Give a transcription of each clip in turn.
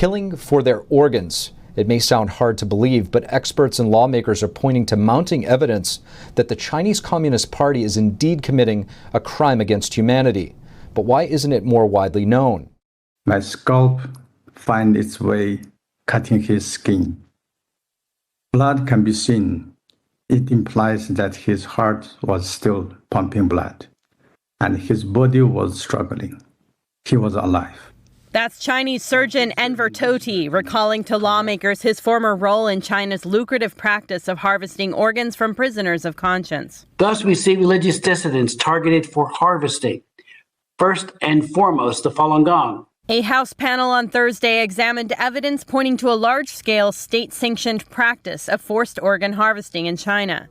killing for their organs. It may sound hard to believe, but experts and lawmakers are pointing to mounting evidence that the Chinese Communist Party is indeed committing a crime against humanity. But why isn't it more widely known? My scalp finds its way cutting his skin. Blood can be seen. It implies that his heart was still pumping blood, and his body was struggling. He was alive. That's Chinese surgeon Enver Toti recalling to lawmakers his former role in China's lucrative practice of harvesting organs from prisoners of conscience. Thus, we see religious dissidents targeted for harvesting. First and foremost, the Falun Gong. A House panel on Thursday examined evidence pointing to a large-scale state-sanctioned practice of forced organ harvesting in China.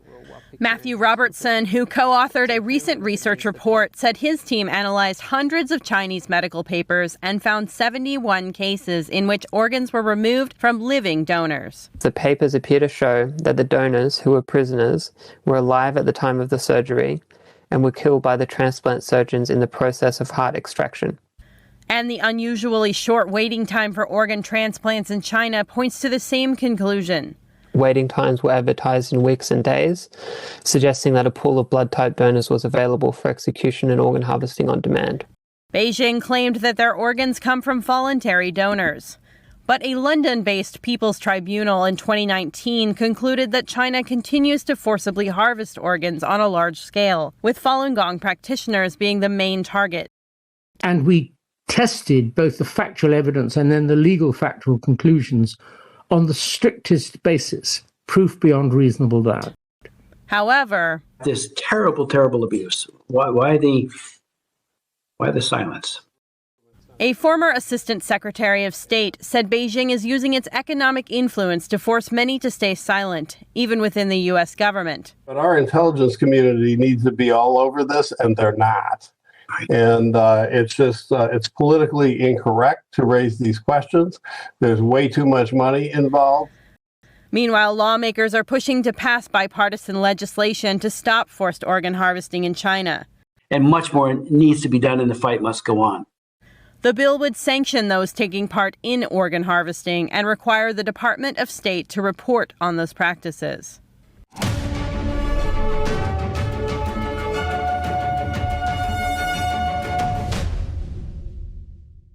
Matthew Robertson, who co-authored a recent research report, said his team analyzed hundreds of Chinese medical papers and found 71 cases in which organs were removed from living donors. The papers appear to show that the donors, who were prisoners, were alive at the time of the surgery and were killed by the transplant surgeons in the process of heart extraction. And the unusually short waiting time for organ transplants in China points to the same conclusion. Waiting times were advertised in weeks and days, suggesting that a pool of blood-type donors was available for execution and organ harvesting on demand. Beijing claimed that their organs come from voluntary donors. But a London-based People's Tribunal in 2019 concluded that China continues to forcibly harvest organs on a large scale, with Falun Gong practitioners being the main target. And we tested both the factual evidence and then the legal factual conclusions on the strictest basis, proof beyond reasonable doubt. However, This terrible, terrible abuse. Why the silence? a former Assistant Secretary of State said Beijing is using its economic influence to force many to stay silent, even within the U.S. government. But our intelligence community needs to be all over this, and they're not. And it's politically incorrect to raise these questions. There's way too much money involved. Meanwhile, lawmakers are pushing to pass bipartisan legislation to stop forced organ harvesting in China. And much more needs to be done, and the fight must go on. The bill would sanction those taking part in organ harvesting and require the Department of State to report on those practices.